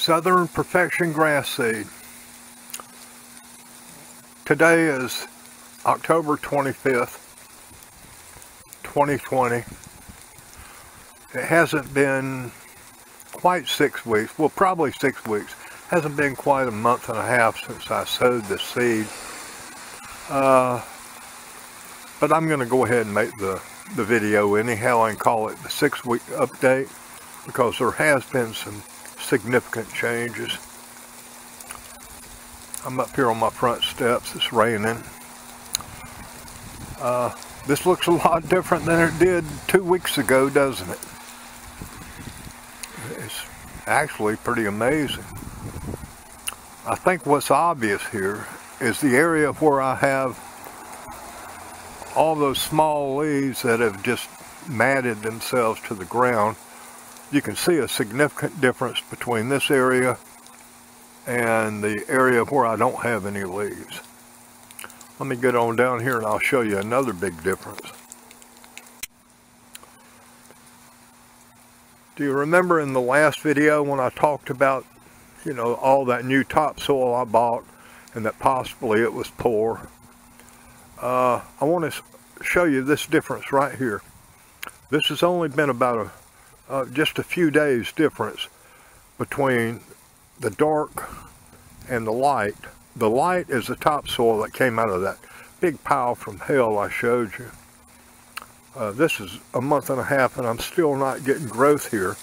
Southern Perfection grass seed. Today is October 25th, 2020. It hasn't been quite 6 weeks, well, probably 6 weeks. Hasn't been quite a month and a half since I sowed the seed. But I'm going to go ahead and make the video anyhow and call it the 6-week update, because there has been some significant changes. I'm up here on my front steps. It's raining. This looks a lot different than it did 2 weeks ago, doesn't it? It's actually pretty amazing. I think what's obvious here is the area where I have all those small leaves that have just matted themselves to the ground. You can see a significant difference between this area and the area where I don't have any leaves. Let me get on down here and I'll show you another big difference. Do you remember in the last video when I talked about, you know, all that new topsoil I bought and that possibly it was poor? I want to show you this difference right here. This has only been about just a few days difference between the dark and the light. The light is the topsoil that came out of that big pile from hell I showed you. This is a month and a half and I'm still not getting growth here.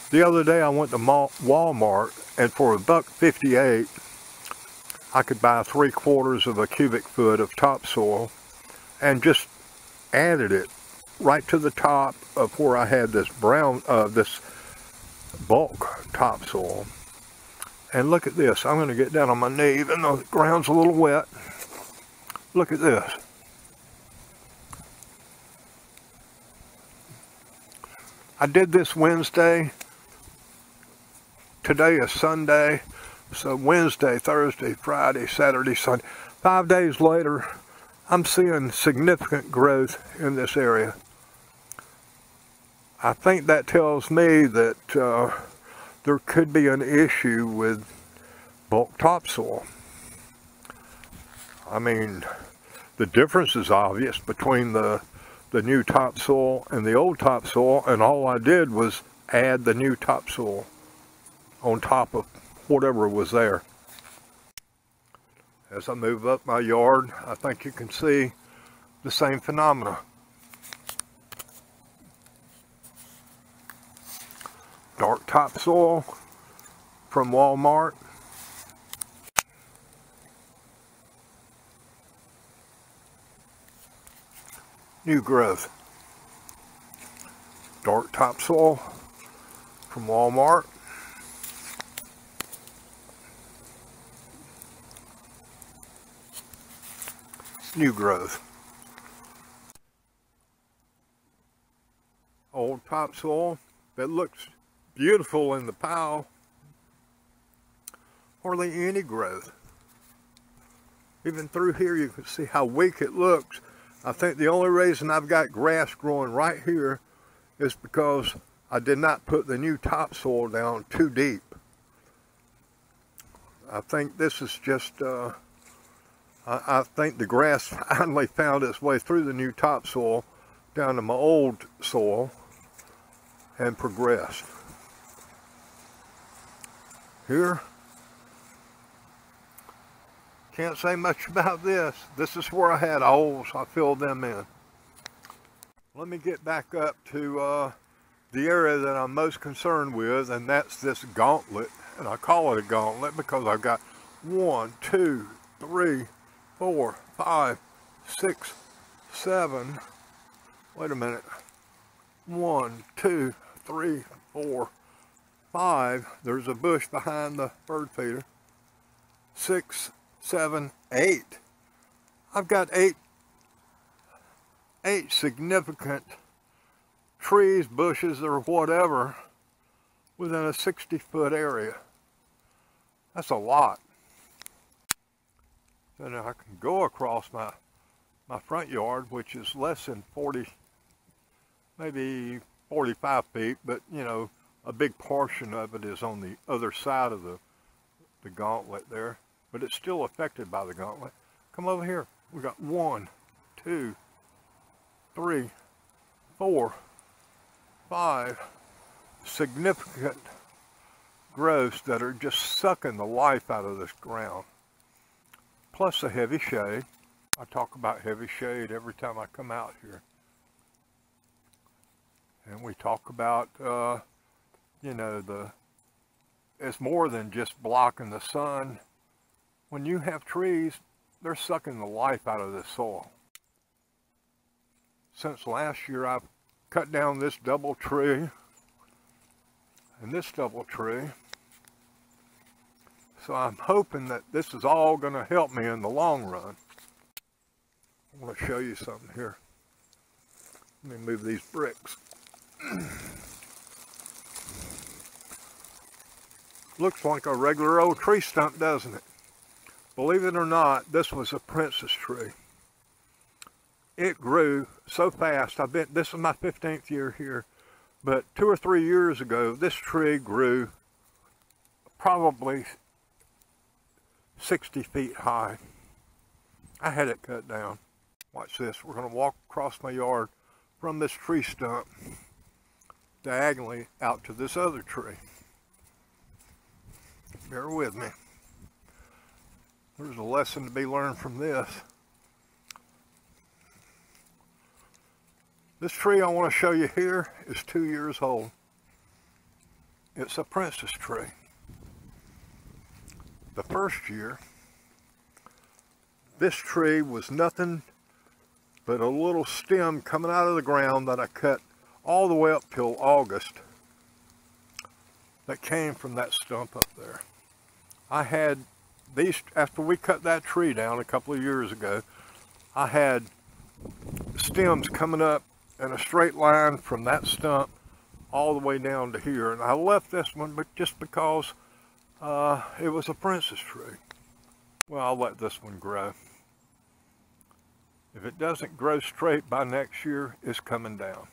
The other day I went to Walmart, and for $1.58 I could buy 3/4 of a cubic foot of topsoil and just added it right to the top of where I had this brown, this bulk topsoil. And look at this. I'm going to get down on my knee even though the ground's a little wet. Look at this. I did this Wednesday. Today is Sunday. So Wednesday, Thursday, Friday, Saturday, Sunday. 5 days later, I'm seeing significant growth in this area. I think that tells me that there could be an issue with bulk topsoil. I mean, the difference is obvious between the new topsoil and the old topsoil, and all I did was add the new topsoil on top of whatever was there. As I move up my yard, I think you can see the same phenomena. Dark topsoil from Walmart. New growth. Dark topsoil from Walmart. New growth. Old topsoil that looks beautiful in the pile. Hardly any growth. Even through here you can see how weak it looks. I think the only reason I've got grass growing right here is because I did not put the new topsoil down too deep. I think this is just, I think the grass finally found its way through the new topsoil down to my old soil and progressed. Here, can't say much about this. This is where I had holes. I filled them in. Let me get back up to the area that I'm most concerned with, and that's this gauntlet. And I call it a gauntlet because I've got 1, 2, 3, 4, 5, 6, 7. Wait a minute. 1, 2, 3, 4, 5. There's a bush behind the bird feeder. 6, 7, 8. I've got eight significant trees, bushes, or whatever within a 60-foot area. That's a lot. And I can go across my front yard, which is less than 40, maybe 45 feet, but you know, a big portion of it is on the other side of the gauntlet there, but it's still affected by the gauntlet. Come over here. We got 1, 2, 3, 4, 5 significant growths that are just sucking the life out of this ground. Plus a heavy shade. I talk about heavy shade every time I come out here. And we talk about, you know, it's more than just blocking the sun. When you have trees, they're sucking the life out of the soil. Since last year, I've cut down this double tree and this double tree. So I'm hoping that this is all going to help me in the long run. I want to show you something here. Let me move these bricks. Looks like a regular old tree stump, doesn't it? Believe it or not, this was a princess tree. It grew so fast. This is my 15th year here, but 2 or 3 years ago, this tree grew probably 60 feet high. I had it cut down. Watch this. We're going to walk across my yard from this tree stump diagonally out to this other tree. Bear with me. There's a lesson to be learned from this. This tree I want to show you here is 2 years old. It's a princess tree. The first year, this tree was nothing but a little stem coming out of the ground that I cut all the way up till August that came from that stump up there. I had these, after we cut that tree down a couple of years ago, I had stems coming up in a straight line from that stump all the way down to here. And I left this one but just because it was a princess tree. Well, I'll let this one grow. If it doesn't grow straight by next year, it's coming down.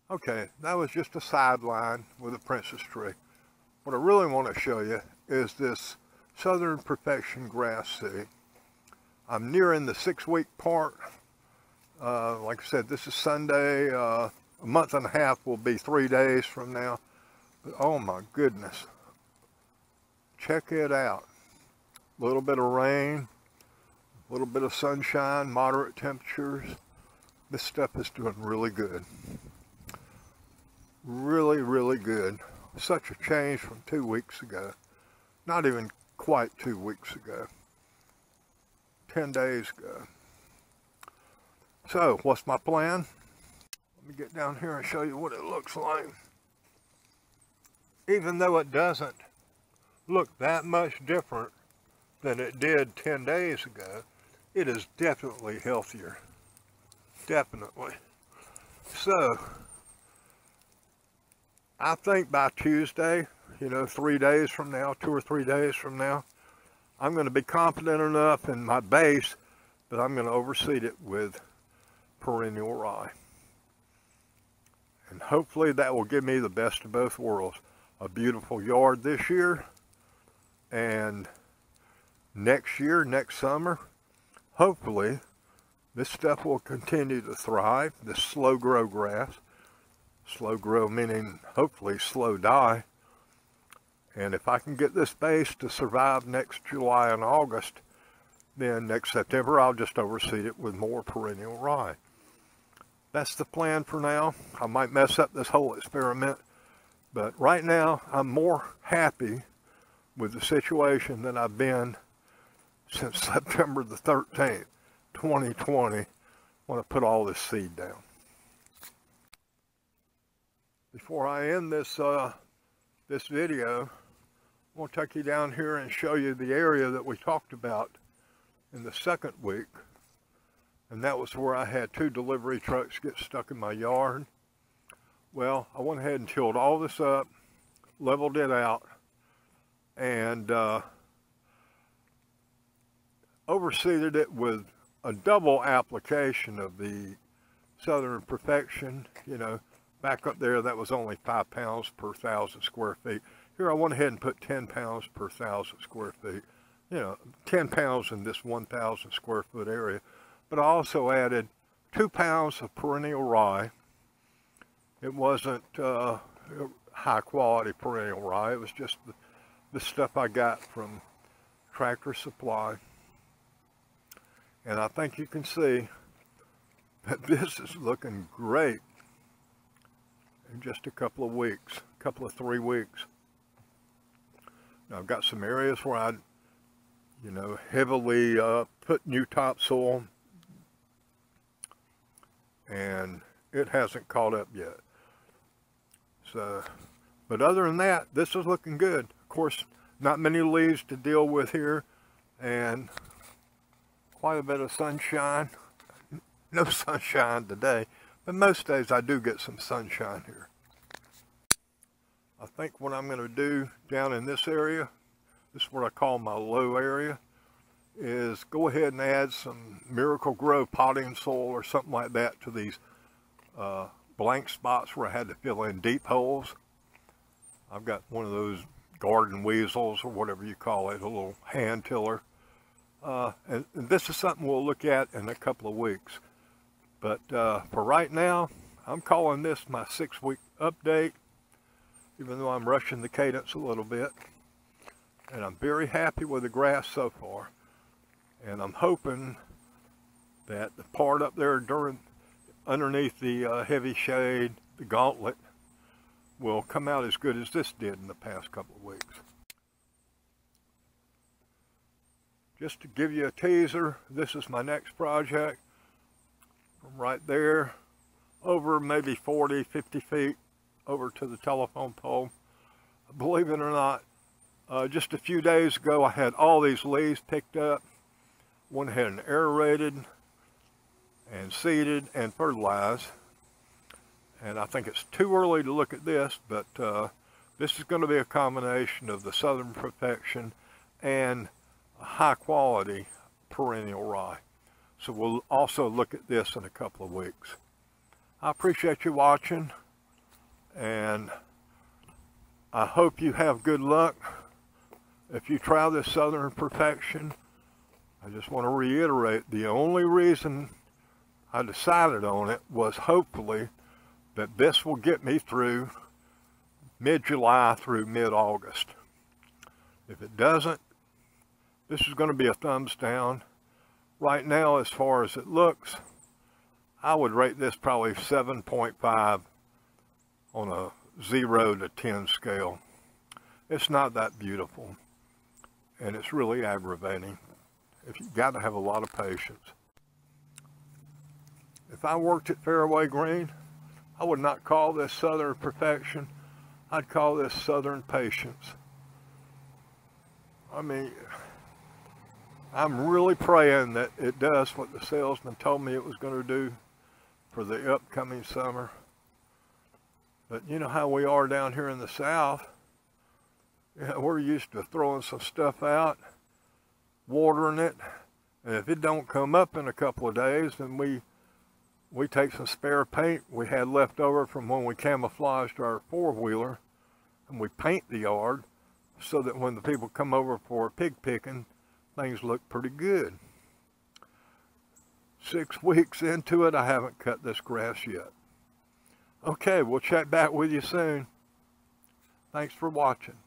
Okay, that was just a sideline with a princess tree. What I really want to show you is this Southern Perfection grass seed. I'm nearing the 6-week part. Like I said, this is Sunday. A month and a half will be 3 days from now. But oh my goodness. Check it out. A little bit of rain, a little bit of sunshine, moderate temperatures. This stuff is doing really good. Really, really good. Such a change from 2 weeks ago. Not even quite 2 weeks ago. 10 days ago. So, what's my plan? Let me get down here and show you what it looks like. Even though it doesn't look that much different than it did 10 days ago, it is definitely healthier. Definitely. So, I think by Tuesday, you know, 3 days from now, 2 or 3 days from now, I'm going to be confident enough in my base that I'm going to overseed it with perennial rye. And hopefully that will give me the best of both worlds. A beautiful yard this year, and next year, next summer, hopefully this stuff will continue to thrive, this slow grow grass. Slow grow meaning hopefully slow die. And if I can get this base to survive next July and August, then next September I'll just overseed it with more perennial rye. That's the plan for now. I might mess up this whole experiment, but right now I'm more happy with the situation than I've been since September the 13th, 2020, when I put all this seed down. Before I end this this video, I want to take you down here and show you the area that we talked about in the second week. And that was where I had 2 delivery trucks get stuck in my yard. Well, I went ahead and tilled all this up, leveled it out, and overseeded it with a double application of the Southern Perfection, you know, Back up there, that was only 5 pounds per 1,000 square feet. Here I went ahead and put 10 pounds per 1,000 square feet. You know, 10 pounds in this 1,000 square foot area. But I also added 2 pounds of perennial rye. It wasn't high quality perennial rye. It was just the stuff I got from Tractor Supply. And I think you can see that this is looking great in just a couple of weeks, 3 weeks. Now I've got some areas where I, you know, heavily put new topsoil, and it hasn't caught up yet. So, but other than that, this is looking good. Of course, not many leaves to deal with here, and quite a bit of sunshine. No sunshine today, but most days I do get some sunshine here. I think what I'm going to do down in this area, this is what I call my low area, is go ahead and add some Miracle Grow potting soil or something like that to these blank spots where I had to fill in deep holes. I've got one of those garden weasels or whatever you call it, a little hand tiller. And this is something we'll look at in a couple of weeks. But for right now, I'm calling this my 6-week update, even though I'm rushing the cadence a little bit. And I'm very happy with the grass so far. And I'm hoping that the part up there underneath the heavy shade, the gauntlet, will come out as good as this did in the past couple of weeks. Just to give you a teaser, this is my next project. From right there over maybe 40, 50 feet over to the telephone pole. Believe it or not, just a few days ago I had all these leaves picked up, went ahead and aerated and seeded and fertilized. And I think it's too early to look at this, but this is going to be a combination of the Southern Perfection and a high quality perennial rye. So we'll also look at this in a couple of weeks. I appreciate you watching, and I hope you have good luck. If you try this Southern Perfection, I just want to reiterate, the only reason I decided on it was hopefully that this will get me through mid-July through mid-August. If it doesn't, this is going to be a thumbs down. Right now, as far as it looks, I would rate this probably 7.5 on a 0 to 10 scale. It's not that beautiful, and it's really aggravating. You've got to have a lot of patience. If I worked at Fairway Green, I would not call this Southern Perfection. I'd call this Southern Patience. I mean, I'm really praying that it does what the salesman told me it was going to do for the upcoming summer. But you know how we are down here in the South. You know, we're used to throwing some stuff out, watering it, and if it don't come up in a couple of days, then we take some spare paint we had left over from when we camouflaged our four-wheeler, and we paint the yard so that when the people come over for pig picking, things look pretty good. 6 weeks into it, I haven't cut this grass yet. Okay, we'll check back with you soon. Thanks for watching.